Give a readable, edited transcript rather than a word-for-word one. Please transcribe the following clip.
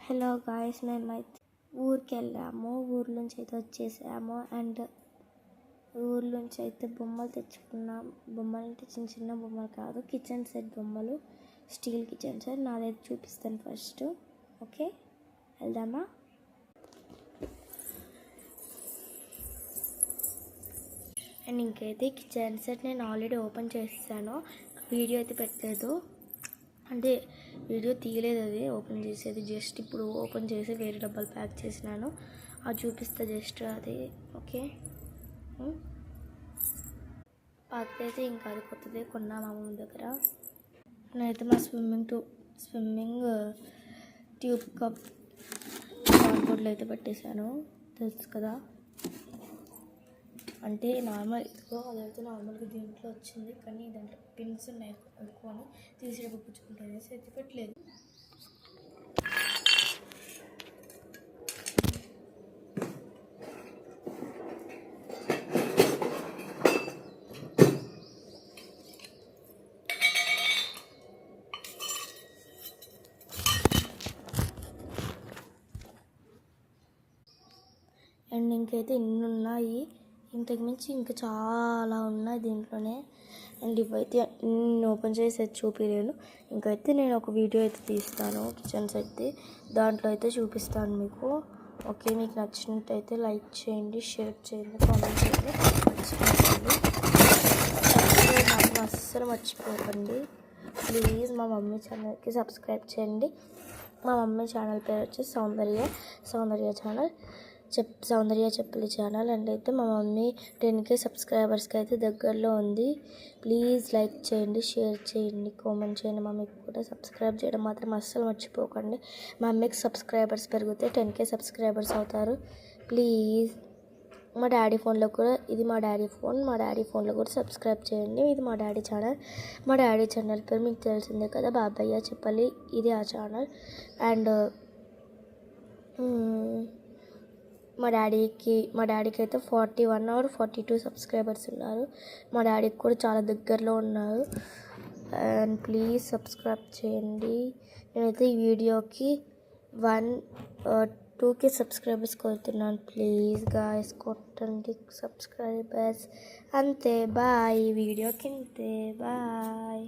Hello guys, మేమైతే ఊరికి వెళ్ళాము. ఊరు నుంచి అయితే వచ్చేసాము. అండ్ ఊరు నుంచి అయితే బొమ్మలు తెచ్చుకున్నాం. బొమ్మలు అంటే చిన్న చిన్న బొమ్మలు కాదు, కిచెన్ సెట్ బొమ్మలు, స్టీల్ కిచెన్ సెట్. నాదైతే చూపిస్తాను ఫస్ట్. ఓకే, వెళ్దామా? అండ్ ఇంకైతే కిచెన్ సెట్ నేను ఆల్రెడీ ఓపెన్ చేస్తాను. వీడియో అయితే పెట్టలేదు, అంటే వీడియో తీయలేదు. అది ఓపెన్ చేసేది జస్ట్ ఇప్పుడు ఓపెన్ చేసి వేరే డబ్బాలు ప్యాక్ చేసినాను. అది చూపిస్తా జస్ట్ అది. ఓకే, పాతది అయితే ఇంకా అది కొత్తది కొన్నా మా అమ్మ దగ్గర. నేనైతే మా స్విమ్మింగ్ ట్యూబ్ కప్ కార్డ్బోర్డ్లో అయితే పెట్టేశాను, తెలుసు కదా. అంటే నార్మల్ ఇదిగో అదైతే నార్మల్గా దీంట్లో వచ్చింది, కానీ దాంట్లో పిన్స్ ఉన్నాయి అనుకోని తీసేటప్పుడు పుచ్చుకుంటుంది, అయితే పెట్టలేదు. అండ్ ఇంకైతే ఇన్ని ఉన్నాయి, ఇంతకు మించి ఇంకా చాలా ఉన్నాయి దీంట్లోనే. అండ్ ఇవైతే ఇన్ని ఓపెన్ చేసి చూపించలేను. ఇంకైతే నేను ఒక వీడియో అయితే తీస్తాను కిచెన్ సెట్ది, దాంట్లో అయితే చూపిస్తాను మీకు. ఓకే, మీకు నచ్చినట్టయితే లైక్ చేయండి, షేర్ చేయండి, కామెంట్ చేయండి, మర్చిపోకండి. నాకు అస్సలు మర్చిపోకండి ప్లీజ్. మా మమ్మీ ఛానల్కి సబ్స్క్రైబ్ చేయండి. మా మమ్మీ ఛానల్ పేరు వచ్చి సౌందర్య ఛానల్, సౌందర్య చెప్పలి ఛానల్. అండ్ అయితే మా మమ్మీ 10K సబ్స్క్రైబర్స్కి అయితే దగ్గరలో ఉంది. ప్లీజ్ లైక్ చేయండి, షేర్ చేయండి, కామెంట్ చేయండి. మమ్మీకి కూడా సబ్స్క్రైబ్ చేయడం మాత్రం అస్సలు మర్చిపోకండి. మా మమ్మీకి సబ్స్క్రైబర్స్ పెరిగితే 10K సబ్స్క్రైబర్స్ అవుతారు. ప్లీజ్. మా డాడీ ఫోన్లో కూడా, ఇది మా డాడీ ఫోన్, మా డాడీ ఫోన్లో కూడా సబ్స్క్రైబ్ చేయండి. ఇది మా డాడీ ఛానల్. మా డాడీ ఛానల్ పేరు మీకు తెలిసిందే కదా, బాబయ్య చెప్పలి, ఇది ఆ ఛానల్. అండ్ మా డాడీకి అయితే 41 or 42 సబ్స్క్రైబర్స్ ఉన్నారు. మా డాడీకి కూడా చాలా దగ్గరలో ఉన్నారు. అండ్ ప్లీజ్ సబ్స్క్రైబ్ చేయండి. నేనైతే ఈ వీడియోకి 2K సబ్స్క్రైబర్స్ కోరుతున్నాను. ప్లీజ్ గాయస్, కొట్టండి సబ్స్క్రైబర్స్. అంతే, బాయ్. ఈ వీడియోకి అంతే, బాయ్.